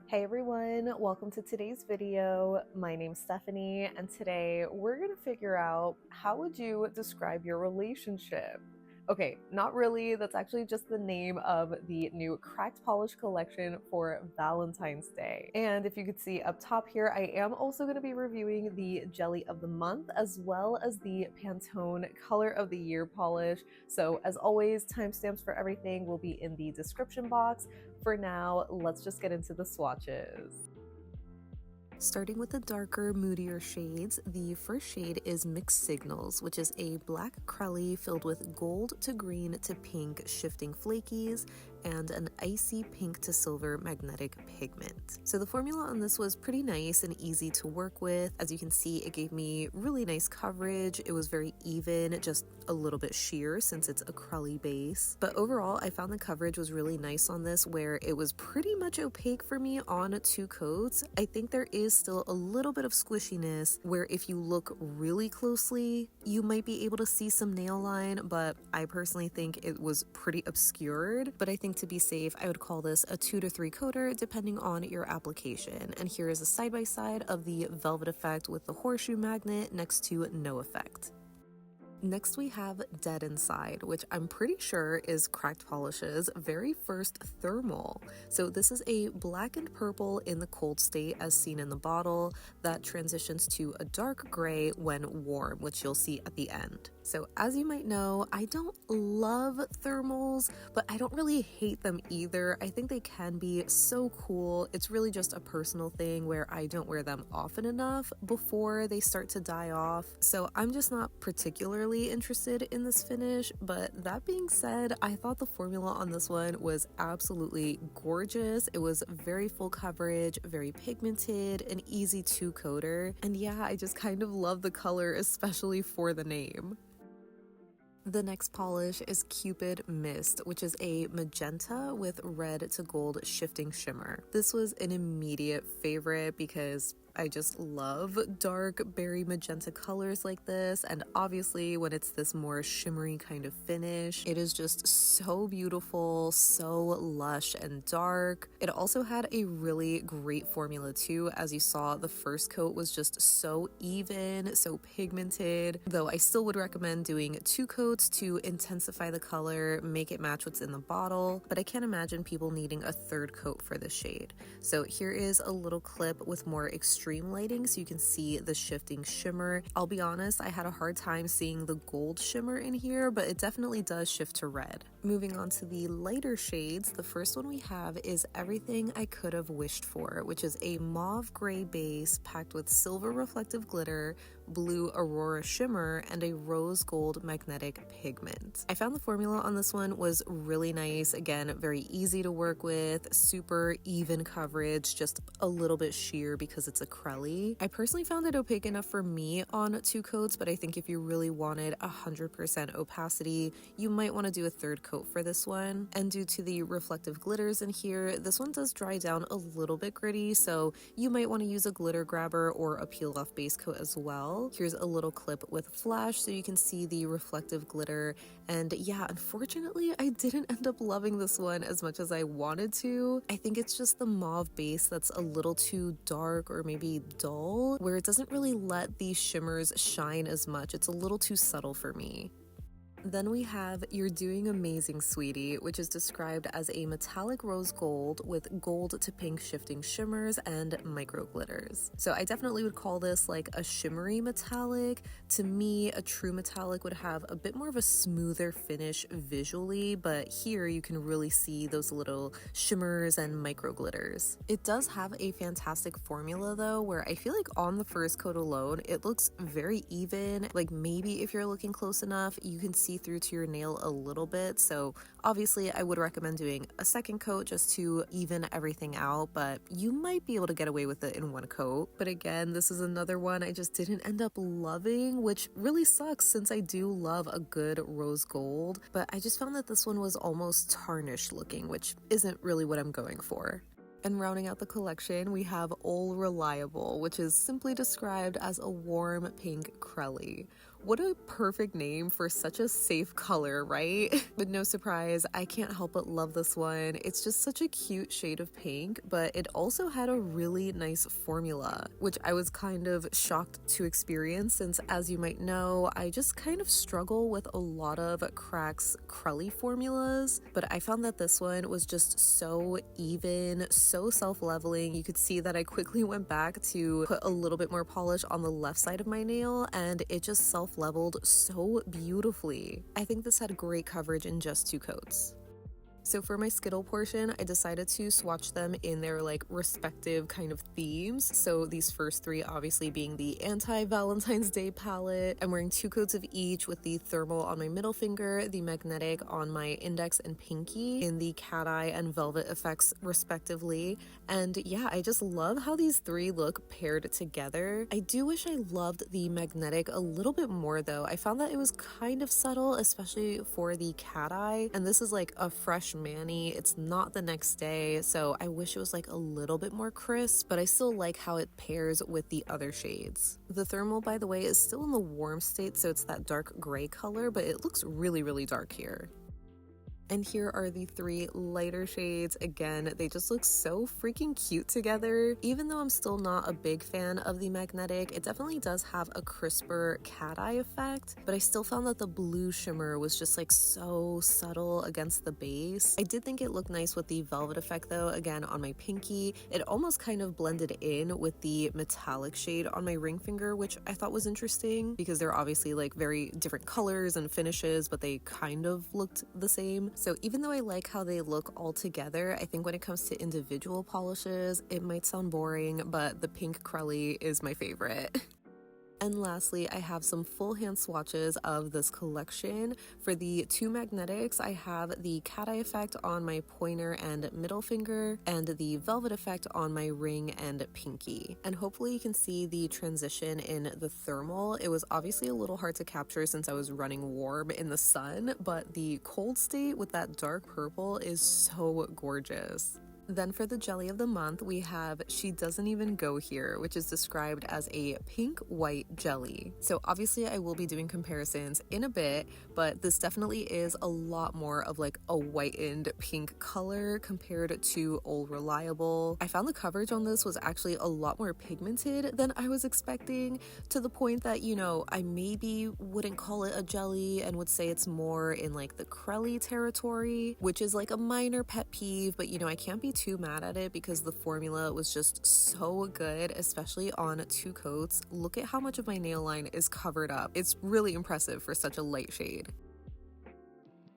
Hey everyone, welcome to today's video. My name's Stephanie, and today we're gonna figure out how would you describe your relationship? Okay, not really, that's actually just the name of the new cracked polish collection for Valentine's Day. And if you could see up top here, I am also gonna be reviewing the Jelly of the Month as well as the Pantone Color of the Year polish. So as always, timestamps for everything will be in the description box. For now, let's just get into the swatches. Starting with the darker, moodier shades, the first shade is Mixed Signals, which is a black crelly filled with gold to green to pink shifting flakies and an icy pink to silver magnetic pigment. So the formula on this was pretty nice and easy to work with. As you can see, it gave me really nice coverage. It was very even, just a little bit sheer since it's a crelly base. But overall, I found the coverage was really nice on this, where it was pretty much opaque for me on two coats. I think there is still a little bit of squishiness where if you look really closely, you might be able to see some nail line, but I personally think it was pretty obscured. But I think to be safe, I would call this a 2 to 3 coater depending on your application. And here is a side-by-side of the Velvet Effect with the horseshoe magnet next to No Effect. Next we have Dead Inside, which I'm pretty sure is Cracked Polish's very first thermal. So this is a blackened purple in the cold state as seen in the bottle that transitions to a dark gray when warm, which you'll see at the end. So as you might know, I don't love thermals, but I don't really hate them either. I think they can be so cool. It's really just a personal thing where I don't wear them often enough before they start to die off. So I'm just not particularly interested in this finish. But that being said, I thought the formula on this one was absolutely gorgeous. It was very full coverage, very pigmented, an easy two-coater. And yeah, I just kind of love the color, especially for the name. The next polish is Cupid Missed, which is a magenta with red to gold shifting shimmer. This was an immediate favorite because I just love dark berry magenta colors like this, and obviously when it's this more shimmery kind of finish, it is just so beautiful, so lush and dark. It also had a really great formula too. As you saw, the first coat was just so even, so pigmented, though I still would recommend doing 2 coats to intensify the color, make it match what's in the bottle, but I can't imagine people needing a 3rd coat for this shade. So here is a little clip with more extreme lighting so you can see the shifting shimmer. I'll be honest, I had a hard time seeing the gold shimmer in here, but it definitely does shift to red. Moving on to the lighter shades, the first one we have is Everything I Could Have Wished For, which is a mauve gray base packed with silver reflective glitter, blue aurora shimmer, and a rose gold magnetic pigment. I found the formula on this one was really nice. Again, very easy to work with, super even coverage, just a little bit sheer because it's a crelly. I personally found it opaque enough for me on 2 coats, but I think if you really wanted 100% opacity, you might want to do a 3rd coat for this one. And due to the reflective glitters in here, this one does dry down a little bit gritty, so you might want to use a glitter grabber or a peel-off base coat as well. Here's a little clip with flash so you can see the reflective glitter. And yeah, unfortunately, I didn't end up loving this one as much as I wanted to. I think it's just the mauve base that's a little too dark or maybe dull, where it doesn't really let these shimmers shine as much. It's a little too subtle for me. Then we have You're Doing Amazing, Sweetie, which is described as a metallic rose gold with gold to pink shifting shimmers and micro glitters. So I definitely would call this like a shimmery metallic. To me, a true metallic would have a bit more of a smoother finish visually, but here you can really see those little shimmers and micro glitters. It does have a fantastic formula though, where I feel like on the first coat alone, it looks very even. Like maybe if you're looking close enough, you can see through to your nail a little bit. So obviously I would recommend doing a 2nd coat just to even everything out, but you might be able to get away with it in 1 coat. But again, this is another one I just didn't end up loving, which really sucks since I do love a good rose gold, but I just found that this one was almost tarnished looking, which isn't really what I'm going for. And rounding out the collection, we have All Reliable, which is simply described as a warm pink crelly. What a perfect name for such a safe color, right? But no surprise, I can't help but love this one. It's just such a cute shade of pink, but it also had a really nice formula, which I was kind of shocked to experience since, as you might know, I just kind of struggle with a lot of Crack's crelly formulas, but I found that this one was just so even, so self-leveling. You could see that I quickly went back to put a little bit more polish on the left side of my nail, and it just self-leveled so beautifully. I think this had great coverage in just 2 coats. So for my Skittle portion, I decided to swatch them in their like respective kind of themes. So these first 3 obviously being the anti-Valentine's Day palette. I'm wearing 2 coats of each with the thermal on my middle finger, the magnetic on my index and pinky in the cat eye and velvet effects respectively. And yeah, I just love how these 3 look paired together. I do wish I loved the magnetic a little bit more though. I found that it was kind of subtle, especially for the cat eye. And this is like a fresh mani. It's not the next day, so I wish it was like a little bit more crisp, but I still like how it pairs with the other shades. The thermal, by the way, is still in the warm state, so it's that dark gray color, but it looks really, really dark here. And here are the 3 lighter shades. Again, they just look so freaking cute together. Even though I'm still not a big fan of the magnetic, it definitely does have a crisper cat eye effect, but I still found that the blue shimmer was just like so subtle against the base. I did think it looked nice with the velvet effect though, again on my pinky. It almost kind of blended in with the metallic shade on my ring finger, which I thought was interesting because they're obviously like very different colors and finishes, but they kind of looked the same. So even though I like how they look all together, I think when it comes to individual polishes, it might sound boring, but the pink crelly is my favorite. And lastly, I have some full hand swatches of this collection. For the 2 magnetics, I have the cat eye effect on my pointer and middle finger, and the velvet effect on my ring and pinky. And hopefully you can see the transition in the thermal. It was obviously a little hard to capture since I was running warm in the sun, but the cold state with that dark purple is so gorgeous. Then for the jelly of the month, we have She Doesn't Even Go Here, which is described as a pink white jelly. So obviously I will be doing comparisons in a bit, but this definitely is a lot more of like a whitened pink color compared to Old Reliable. I found the coverage on this was actually a lot more pigmented than I was expecting, to the point that, you know, I maybe wouldn't call it a jelly and would say it's more in like the crelly territory, which is like a minor pet peeve, but you know, I can't be too mad at it because the formula was just so good, especially on 2 coats. Look at how much of my nail line is covered up. It's really impressive for such a light shade.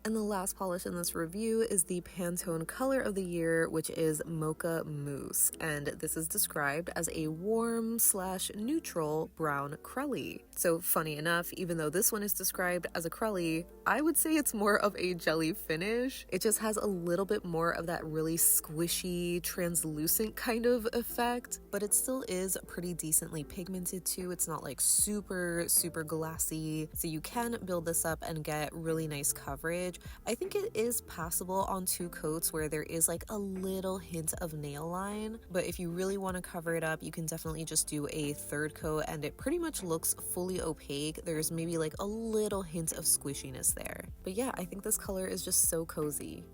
And the last polish in this review is the Pantone color of the year, which is Mocha Mousse, and this is described as a warm/neutral brown crelly. So funny enough, even though this one is described as a crelly, I would say it's more of a jelly finish. It just has a little bit more of that really squishy, translucent kind of effect, but it still is pretty decently pigmented too. It's not like super glassy, so you can build this up and get really nice coverage. I think it is passable on 2 coats where there is like a little hint of nail line, but if you really want to cover it up, you can definitely just do a 3rd coat and it pretty much looks fully opaque. There's maybe like a little hint of squishiness there. But yeah, I think this color is just so cozy.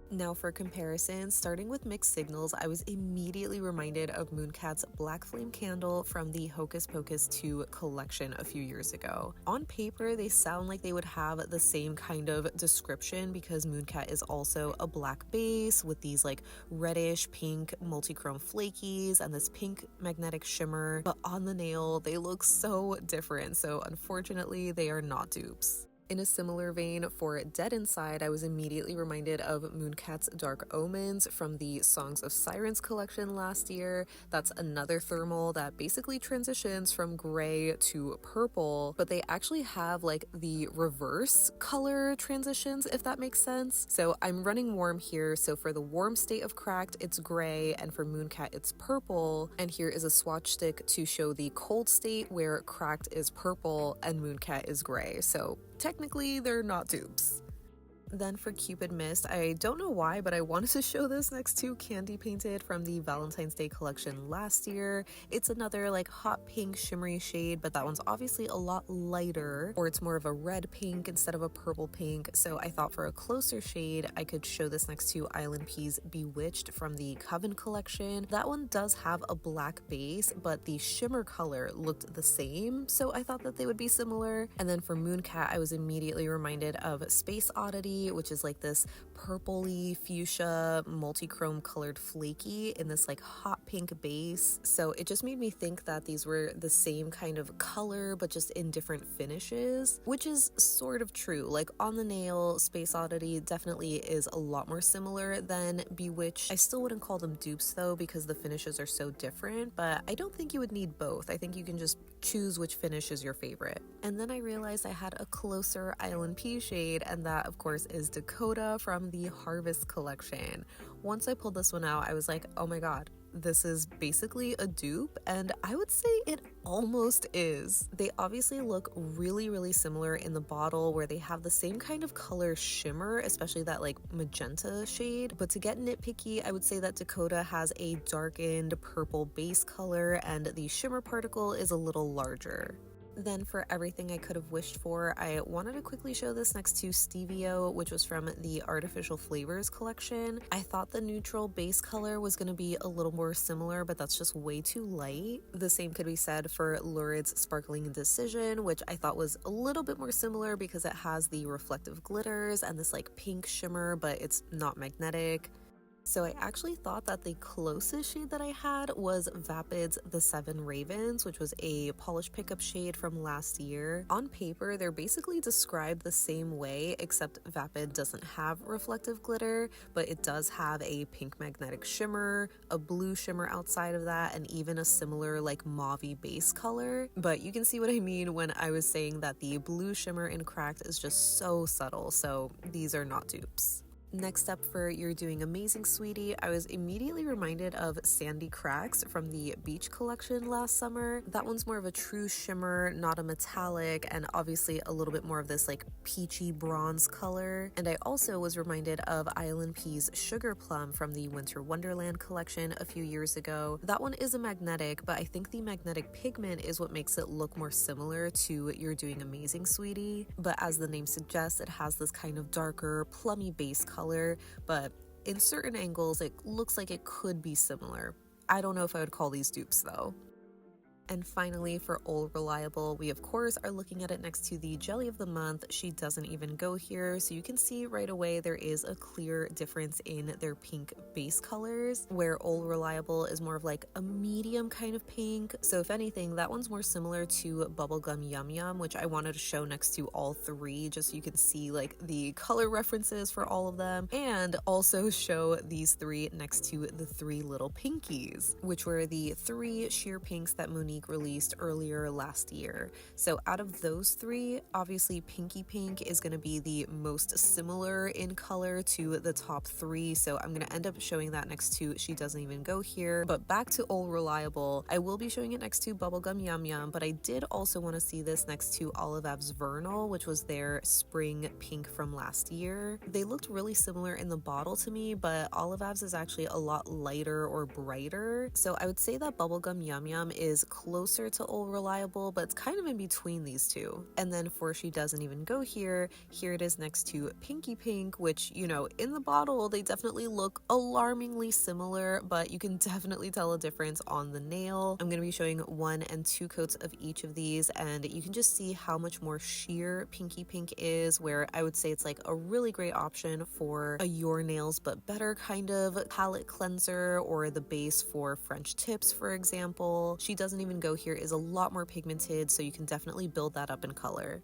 Now for comparison, starting with mixed signals, I was immediately reminded of Mooncat's Black Flame candle from the Hocus Pocus 2 collection a few years ago. On paper, they sound like they would have the same kind of description because Mooncat is also a black base with these like reddish pink multichrome flakies and this pink magnetic shimmer, but on the nail, they look so different. So unfortunately, they are not dupes. In a similar vein, for Dead Inside, I was immediately reminded of Mooncat's Dark Omens from the Songs of Sirens collection last year. That's another thermal that basically transitions from gray to purple, but they actually have like the reverse color transitions, if that makes sense. So I'm running warm here, so for the warm state of Cracked, it's gray, and for Mooncat, it's purple. And here is a swatch stick to show the cold state where Cracked is purple and Mooncat is gray. So technically, they're not dupes. Then for Cupid Missed, I don't know why, but I wanted to show this next to Candy Painted from the Valentine's Day collection last year. It's another like hot pink shimmery shade, but that one's obviously a lot lighter, or it's more of a red pink instead of a purple pink. So I thought for a closer shade, I could show this next to ILNP's Bewitched from the Coven collection. That one does have a black base, but the shimmer color looked the same, so I thought that they would be similar. And then for Mooncat, I was immediately reminded of Space Oddity, which is like this purpley fuchsia multi-chrome colored flaky in this like hot pink base. So it just made me think that these were the same kind of color but just in different finishes, which is sort of true. Like on the nail, Space Oddity definitely is a lot more similar than Bewitched. I still wouldn't call them dupes though because the finishes are so different, but I don't think you would need both. I think you can just choose which finish is your favorite. And then I realized I had a closer ILNP shade, and that of course is Dakota from the Harvest collection. Once I pulled this one out, I was like, oh my god, this is basically a dupe, and I would say it almost is. They obviously look really similar in the bottle, where they have the same kind of color shimmer, especially that like magenta shade. But to get nitpicky, I would say that Dakota has a darkened purple base color and the shimmer particle is a little larger. Then for everything I could have wished for, I wanted to quickly show this next to Stevie-O, which was from the Artificial Flavors collection. I thought the neutral base color was going to be a little more similar, but that's just way too light. The same could be said for Lurid's Sparkling Indecision, which I thought was a little bit more similar because it has the reflective glitters and this like pink shimmer, but it's not magnetic. So I actually thought that the closest shade that I had was Vapid's The Seven Ravens, which was a polish pickup shade from last year. On paper, they're basically described the same way, except Vapid doesn't have reflective glitter, but it does have a pink magnetic shimmer, a blue shimmer outside of that, and even a similar like mauvey base color. But you can see what I mean when I was saying that the blue shimmer in Cracked is just so subtle, so these are not dupes. Next up for You're Doing Amazing Sweetie, I was immediately reminded of Sandy Cracks from the Beach collection last summer. That one's more of a true shimmer, not a metallic, and obviously a little bit more of this like peachy bronze color. And I also was reminded of ILNP's Sugar Plum from the Winter Wonderland collection a few years ago. That one is a magnetic, but I think the magnetic pigment is what makes it look more similar to You're Doing Amazing Sweetie. But as the name suggests, it has this kind of darker, plummy base color, but in certain angles it looks like it could be similar. I don't know if I would call these dupes though. And finally, for Old Reliable, we of course are looking at it next to the Jelly of the Month. She doesn't even go here, so you can see right away there is a clear difference in their pink base colors, where Old Reliable is more of like a medium kind of pink. So if anything, that one's more similar to Bubblegum Yum Yum, which I wanted to show next to all three, just so you can see like the color references for all of them, and also show these three next to the three little Pinkies, which were the three sheer pinks that Monique released earlier last year. So out of those three, obviously Pinkie Pink is going to be the most similar in color to the top three, so I'm going to end up showing that next to She Doesn't Even Go Here. But back to Old Reliable, I will be showing it next to Bubblegum Yum Yum, but I did also want to see this next to Olive Ab's Vernal, which was their spring pink from last year. They looked really similar in the bottle to me, but Olive Ab's is actually a lot lighter or brighter, so I would say that Bubblegum Yum Yum is closer to Old Reliable, but it's kind of in between these two. And then for She Doesn't Even Go Here, here it is next to Pinkie Pink, which, you know, in the bottle they definitely look alarmingly similar, but you can definitely tell a difference on the nail. I'm going to be showing 1 and 2 coats of each of these, and you can just see how much more sheer Pinkie Pink is, where I would say it's like a really great option for a Your Nails But Better kind of palette cleanser, or the base for French tips, for example. She Doesn't Even Go Here is a lot more pigmented, so you can definitely build that up in color.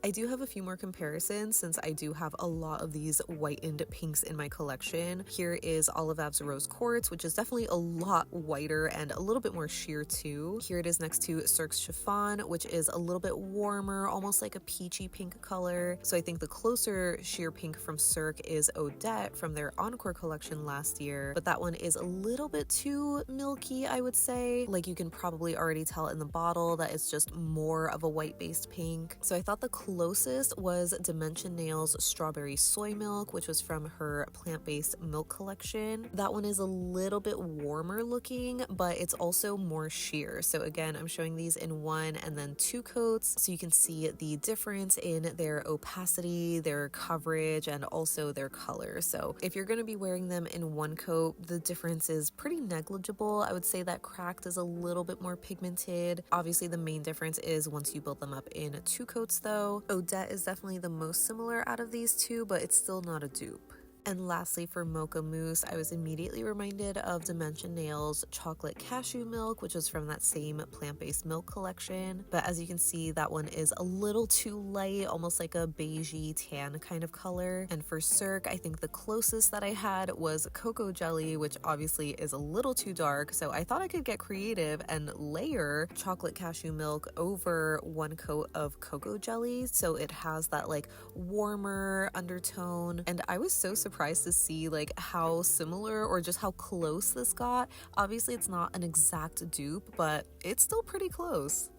I do have a few more comparisons since I do have a lot of these whitened pinks in my collection. Here is Olive Ab's Rose Quartz, which is definitely a lot whiter and a little bit more sheer too. Here it is next to Cirque's Chiffon, which is a little bit warmer, almost like a peachy pink color. So I think the closer sheer pink from Cirque is Odette from their Encore collection last year, but that one is a little bit too milky, I would say. Like you can probably already tell in the bottle that it's just more of a white based pink. So I thought the closest was Dimension Nails Strawberry Soy Milk, which was from her plant-based milk collection. That one is a little bit warmer looking, but it's also more sheer. So again, I'm showing these in 1 and then 2 coats so you can see the difference in their opacity, their coverage, and also their color. So if you're going to be wearing them in 1 coat, the difference is pretty negligible. I would say that Cracked is a little bit more pigmented. Obviously, the main difference is once you build them up in 2 coats though. Odette is definitely the most similar out of these two, but it's still not a dupe. And lastly, for Mocha Mousse, I was immediately reminded of Dimension Nails Chocolate Cashew Milk, which was from that same plant-based milk collection. But as you can see, that one is a little too light, almost like a beigey tan kind of color. And for Cirque, I think the closest that I had was Cocoa Jelly, which obviously is a little too dark. So I thought I could get creative and layer chocolate cashew milk over 1 coat of cocoa jellies. So it has that like warmer undertone. And I was so surprised to see like how similar or just how close this got. Obviously it's not an exact dupe, but it's still pretty close.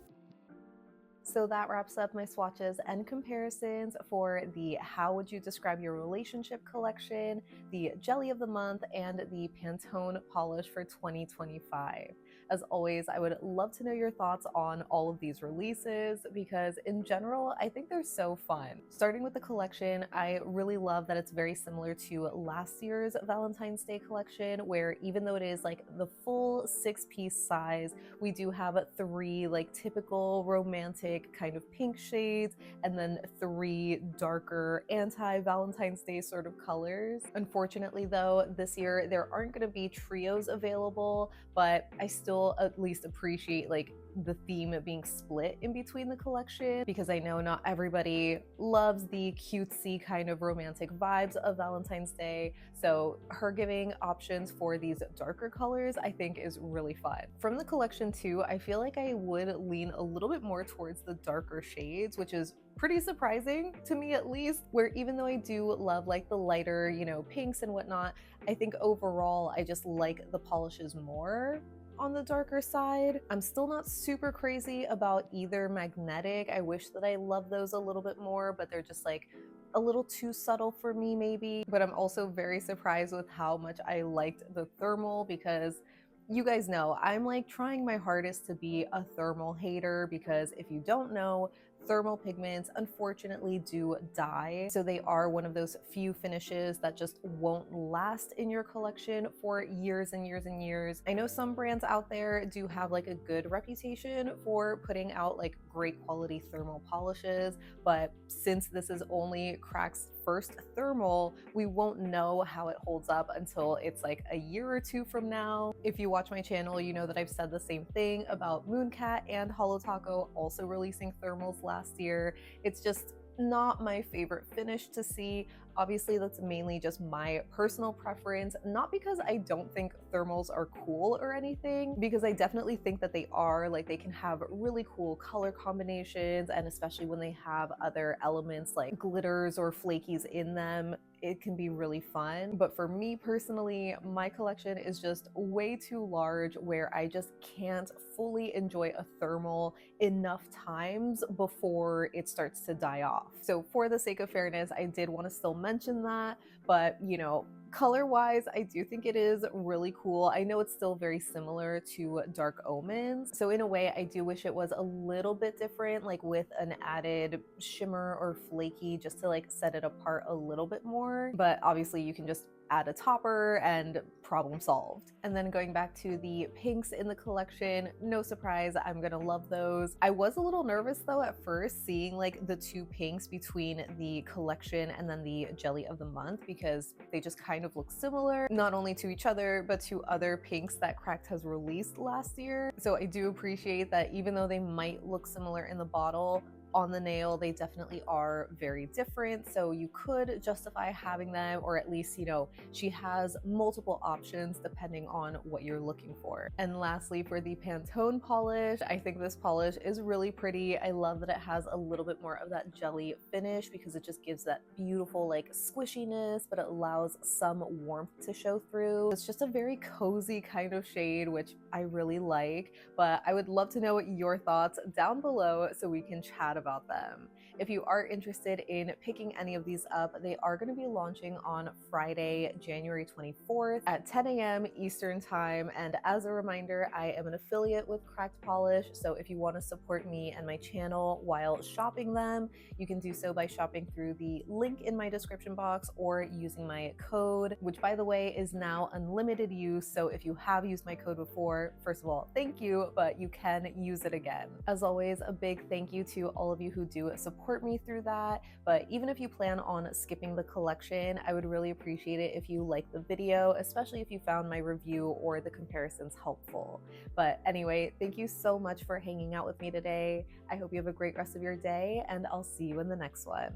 So that wraps up my swatches and comparisons for the How Would You Describe Your Relationship collection, the Jelly of the Month, and the Pantone polish for 2025. As always, I would love to know your thoughts on all of these releases because in general, I think they're so fun. Starting with the collection, I really love that it's very similar to last year's Valentine's Day collection, where even though it is like the full 6-piece size, we do have 3 like typical romantic kind of pink shades and then 3 darker anti-Valentine's Day sort of colors. Unfortunately though, this year there aren't going to be trios available, but I still at least appreciate like the theme being split in between the collection because I know not everybody loves the cutesy kind of romantic vibes of Valentine's Day. So her giving options for these darker colors I think is really fun. From the collection too, I feel like I would lean a little bit more towards the darker shades, which is pretty surprising to me at least, where even though I do love like the lighter, you know, pinks and whatnot, I think overall I just like the polishes more on the darker side. I'm still not super crazy about either magnetic. I wish that I loved those a little bit more, but they're just like a little too subtle for me maybe. But I'm also very surprised with how much I liked the thermal because you guys know I'm like trying my hardest to be a thermal hater because if you don't know, thermal pigments unfortunately do die. So they are one of those few finishes that just won't last in your collection for years and years and years. I know some brands out there do have like a good reputation for putting out like great quality thermal polishes, but since this is only Crack's first thermal, we won't know how it holds up until it's like a year or 2 from now. If you watch my channel, you know that I've said the same thing about Mooncat and Holo Taco also releasing thermals last year. It's just not my favorite finish to see. Obviously, that's mainly just my personal preference, not because I don't think thermals are cool or anything, because I definitely think that they are. Like, they can have really cool color combinations, and especially when they have other elements like glitters or flakies in them, it can be really fun. But for me personally, my collection is just way too large where I just can't fully enjoy a thermal enough times before it starts to die off. So for the sake of fairness, I did want to still mention that, but you know, color wise, I do think it is really cool. I know it's still very similar to Dark Omens. So in a way, I do wish it was a little bit different, like with an added shimmer or flaky just to like set it apart a little bit more. But obviously you can just add a topper and problem solved. And then going back to the pinks in the collection, no surprise, I'm gonna love those. I was a little nervous though at first seeing like the 2 pinks between the collection and then the Jelly of the Month because they just kind of look similar, not only to each other, but to other pinks that Cracked has released last year. So I do appreciate that even though they might look similar in the bottle, on the nail, they definitely are very different. So you could justify having them, or at least, you know, she has multiple options depending on what you're looking for. And lastly, for the Pantone polish, I think this polish is really pretty. I love that it has a little bit more of that jelly finish because it just gives that beautiful like squishiness, but it allows some warmth to show through. It's just a very cozy kind of shade, which I really like, but I would love to know your thoughts down below so we can chat about them. If you are interested in picking any of these up, they are going to be launching on Friday, January 24th at 10 a.m. Eastern Time. And as a reminder, I am an affiliate with Cracked Polish, so if you want to support me and my channel while shopping them, you can do so by shopping through the link in my description box or using my code, which by the way is now unlimited use. So if you have used my code before, first of all, thank you, but you can use it again. As always, a big thank you to all of you who do support me through that. But even if you plan on skipping the collection, I would really appreciate it if you like the video, especially if you found my review or the comparisons helpful. But anyway, thank you so much for hanging out with me today. I hope you have a great rest of your day, and I'll see you in the next one.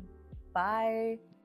Bye!